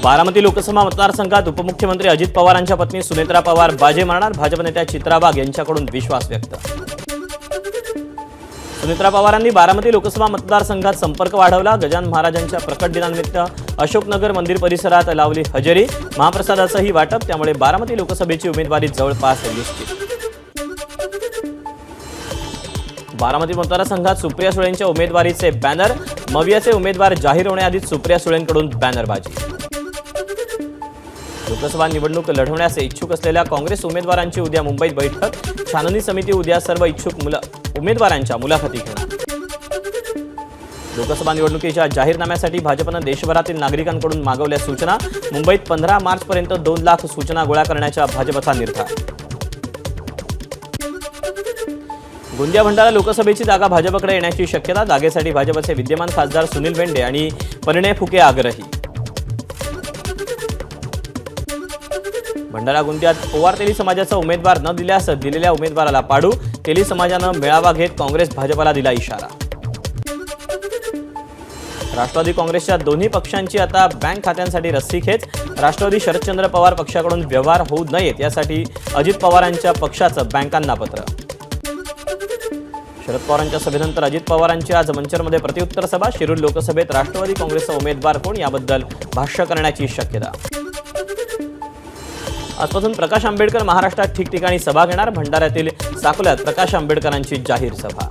बारामती लोकसभा मतदारसंघात उपमुख्यमंत्री अजित पवारांच्या पत्नी सुनेत्रा पवार बाजी मारणार. भाजप नेत्या चित्रा वाघ यांच्याकडून विश्वास व्यक्त. सुनेत्रा पवारांनी बारामती लोकसभा मतदारसंघात संपर्क वाढवला. गजानन महाराजांच्या प्रकट दिनानिमित्त अशोकनगर मंदिर परिसरात लावली हजेरी. महाप्रसादाचंही वाटप. त्यामुळे बारामती लोकसभेची उमेदवारी जवळपास निश्चित. बारामती मतदारसंघात सुप्रिया सुळेंच्या उमेदवारीचे बॅनर. मवियाचे उमेदवार जाहीर होण्याआधीच सुप्रिया सुळेंकडून बॅनरबाजी. लोकसभा निवडणूक लढवण्यास इच्छुक असलेल्या काँग्रेस उमेदवारांची उद्या मुंबईत बैठक. छाननी समिती उद्या सर्व इच्छुक उमेदवारांच्या मुलाखती घेणार. लोकसभा निवडणुकीच्या जाहीरनाम्यासाठी भाजपनं देशभरातील नागरिकांकडून मागवल्या सूचना. मुंबईत 15 मार्चपर्यंत 2 लाख सूचना गोळा करण्याचा भाजपचा निर्धार. गोंदिया भंडारा लोकसभेची जागा भाजपकडे येण्याची शक्यता. जागेसाठी भाजपचे विद्यमान खासदार सुनील भेंडे आणि परिणय फुके आग्रही. भंडारा गोंदियात पोवार तेली समाजाचा उमेदवार न दिल्यास दिलेल्या उमेदवाराला पाडू. तेली समाजानं मेळावा घेत काँग्रेस भाजपला दिला इशारा. राष्ट्रवादी काँग्रेसच्या दोन्ही पक्षांची आता बँक खात्यांसाठी रस्सीखेच. राष्ट्रवादी शरदचंद्र पवार पक्षाकडून व्यवहार होऊ नयेत यासाठी अजित पवारांच्या पक्षाचं बँकांना पत्र. शरद पवारांच्या सभेनंतर अजित पवारांची आज मंचरमध्ये प्रत्युत्तर सभा. शिरूर लोकसभेत राष्ट्रवादी काँग्रेसचा उमेदवार कोण याबद्दल भाष्य करण्याची शक्यता. आजपासून प्रकाश आंबेडकर महाराष्ट्रात ठिकठिकाणी सभा घेणार. भंडाऱ्यातील साकोल्यात प्रकाश आंबेडकरांची जाहीर सभा.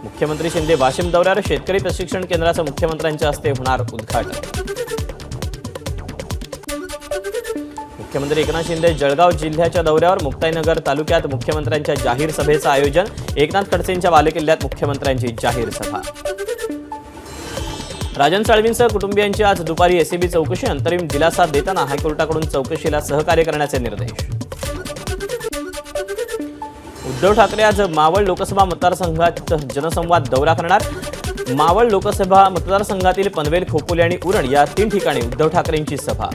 मुख्यमंत्री शिंदे वाशिम दौऱ्यावर. शेतकरी प्रशिक्षण केंद्राचं मुख्यमंत्र्यांच्या हस्ते होणार उद्घाटन. मुख्यमंत्री एकनाथ शिंदे जळगाव जिल्ह्याच्या दौऱ्यावर. मुक्ताईनगर तालुक्यात मुख्यमंत्र्यांच्या जाहीर सभेचं आयोजन. एकनाथ खडसेंच्या बालेकिल्ल्यात मुख्यमंत्र्यांची जाहीर सभा. राजन साळवींसह कुटुंबियांची आज दुपारी एसीबी चौकशी. अंतरिम दिलासा देताना हायकोर्टाकडून चौकशीला सहकार्य करण्याचे निर्देश. उद्धव ठाकरे आज मावळ लोकसभा मतदारसंघात जनसंवाद दौरा करणार. मावळ लोकसभा मतदारसंघातील पनवेल, खोपोली आणि उरण या 3 ठिकाणी उद्धव ठाकरेंची सभा.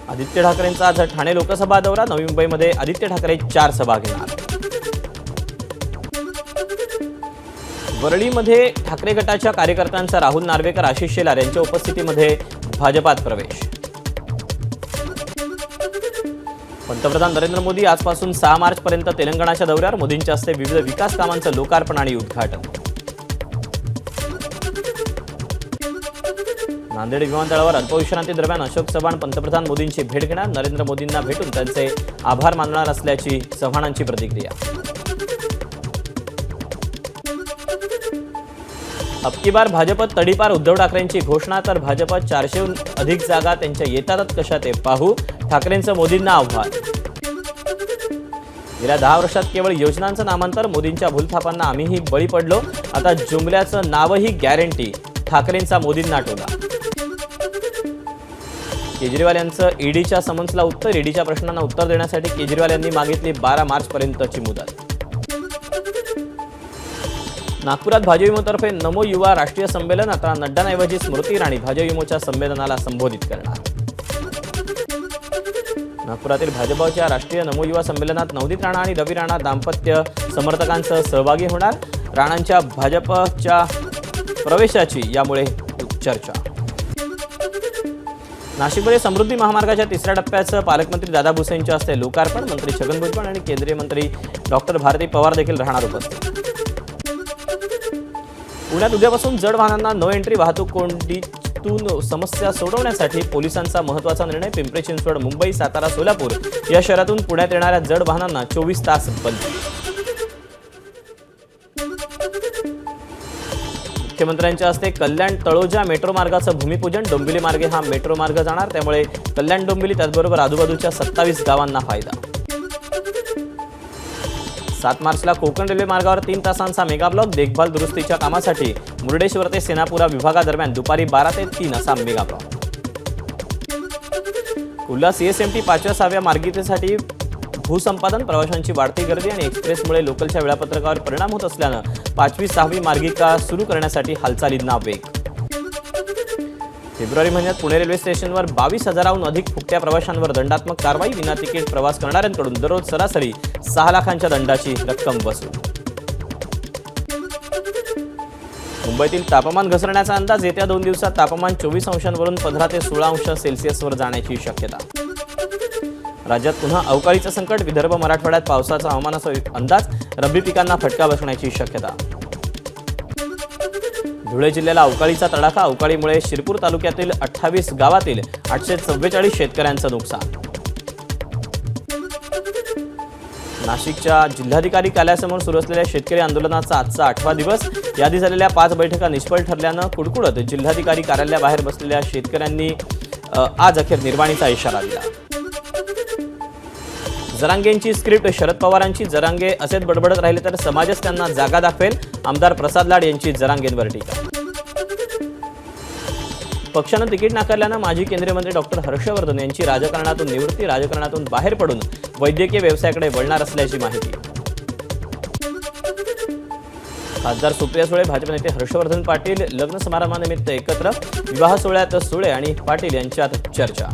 आदित्य ठाकरेंचा आज ठाणे लोकसभा दौरा. नवी मुंबईमध्ये आदित्य ठाकरे 4 सभा घेणार. वरळीमध्ये ठाकरे गटाच्या कार्यकर्त्यांचा राहुल नार्वेकर, आशिष शेलार यांच्या उपस्थितीमध्ये भाजपात प्रवेश. पंतप्रधान नरेंद्र मोदी आजपासून 6 मार्चपर्यंत तेलंगणाच्या दौऱ्यावर. मोदींच्या हस्ते विविध विकास कामांचं लोकार्पण आणि उद्घाटन. नांदेड विमानतळावर अल्पविश्रांती दरम्यान अशोक चव्हाण पंतप्रधान मोदींची भेट घेणार. नरेंद्र मोदींना भेटून त्यांचे आभार मानणार असल्याची चव्हाणांची प्रतिक्रिया. अब की बार भाजप तडीपार. उद्धव ठाकरेंची घोषणा. तर भाजप 400हून अधिक जागा त्यांच्या येतात कशा ते पाहू. ठाकरेंचं मोदींना आव्हान. गेल्या 10 वर्षात केवळ योजनांचं नामांतर. मोदींच्या भूलथापांना आम्हीही बळी पडलो. आता जुमल्याचं नावही गॅरंटी. ठाकरेंचा मोदींना टोला. केजरीवाल यांचं ईडीच्या समन्सला उत्तर. ईडीच्या प्रश्नांना उत्तर देण्यासाठी केजरीवाल यांनी मागितली 12 मार्चपर्यंतची मुदत. नागपुरात भाजयुमोतर्फे नमो युवा राष्ट्रीय संमेलन. आता नड्डांऐवजी स्मृती इराणी भाजयुमोच्या संमेलनाला संबोधित करणार. नागपुरातील भाजपच्या राष्ट्रीय नमो युवा संमेलनात नवदीप राणा आणि रवी राणा दाम्पत्य समर्थकांसह सहभागी होणार. राणांच्या भाजपच्या प्रवेशाची यामुळे चर्चा. नाशिकमध्ये समृद्धी महामार्गाच्या 3ऱ्या टप्प्याचं पालकमंत्री दादा भुसे यांच्या हस्ते लोकार्पण. मंत्री छगन भुजबळ आणि केंद्रीय मंत्री डॉक्टर भारती पवार देखील राहणार उपस्थित. पुण्यात उद्यापासून जड वाहनांना नो एंट्री. वाहतूक कोंडीतून समस्या सोडवण्यासाठी पोलिसांचा महत्त्वाचा निर्णय. पिंपरी चिंचवड, मुंबई, सातारा, सोलापूर या शहरातून पुण्यात येणाऱ्या जड वाहनांना 24 तास बंदी. मुख्यमंत्र्यांच्या हस्ते कल्याण तळोजा मेट्रो मार्गाचं भूमिपूजन. डोंबिवली मार्गे हा मेट्रो मार्ग जाणार. त्यामुळे कल्याण, डोंबिवली त्याचबरोबर आजूबाजूच्या 27 गावांना फायदा. 7 मार्चला कोकण रेल्वे मार्गावर 3 तासांचा मेगा ब्लॉक. देखभाल दुरुस्तीच्या कामासाठी मुर्डेश्वर ते सेनापुरा विभागादरम्यान दुपारी 12 ते 3 असा मेगा ब्लॉक. कुर्ला सीएसएमटी 5व्या मार्गिकेसाठी भूसंपादन. प्रवाशांची वाढती गर्दी आणि एक्सप्रेसमुळे लोकलच्या वेळापत्रकावर परिणाम होत असल्यानं 5वी 6वी मार्गिका सुरू करण्यासाठी हालचालींना वेग. फेब्रुवारी महिन्यात पुणे रेल्वे स्टेशनवर 22,000हून अधिक फुकट्या प्रवाशांवर दंडात्मक कारवाई. विना तिकीट प्रवास करणाऱ्यांकडून दररोज सरासरी 6 लाखांच्या दंडाची रक्कम वसूल. मुंबईतील तापमान घसरण्याचा अंदाज. येत्या 2 दिवसात तापमान 24 अंशांवरून 15 ते 16 अंश सेल्सिअसवर जाण्याची शक्यता. राज्यात पुन्हा अवकाळीचं संकट. विदर्भ मराठवाड्यात पावसाचा हवामानाचा अंदाज. रब्बी पिकांना फटका बसण्याची शक्यता. धुळे जिल्ह्याला अवकाळीचा तडाखा. अवकाळीमुळे शिरपूर तालुक्यातील 28 गावातील 844 शेतकऱ्यांचं नुकसान. नाशिकच्या जिल्हाधिकारी कार्यालयासमोर सुरू असलेल्या शेतकरी आंदोलनाचा आजचा 8वा दिवस. यादी झालेल्या 5 बैठका निष्फळ ठरल्यानं कुडकुडत जिल्हाधिकारी कार्यालयाबाहेर बसलेल्या शेतकऱ्यांनी आज अखेर निर्वाणीचा इशारा दिला. जरांगेंची स्क्रिप्ट. शरद पवारांची. जरांगे असेच बडबडत राहिले तर समाजच त्यांना जागा दाखवेल. आमदार प्रसाद लाड यांची जरांगेंवर टीका. पक्षानं तिकीट नाकारल्यानं माजी केंद्रीय मंत्री डॉक्टर हर्षवर्धन यांची राजकारणातून निवृत्ती. राजकारणातून बाहेर पडून वैद्यकीय व्यवसायाकडे वळणार असल्याची माहिती. खासदार सुप्रिया सुळे. भाजप नेते हर्षवर्धन पाटील लग्न समारंभानिमित्त एकत्र. विवाह सोहळ्यात सुळे आणि पाटील यांच्यात चर्चा.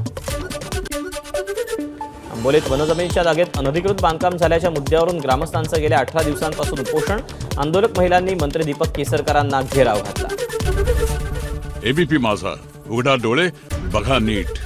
आंबोलीत वनजमिनीच्या जागेत अनधिकृत बांधकाम झाल्याच्या मुद्द्यावरून ग्रामस्थांचं गेल्या 18 दिवसांपासून उपोषण. आंदोलक महिलांनी मंत्री दीपक केसरकरांना घेराव घातला. एबीपी माझा, उघडा डोळे बघा नीट.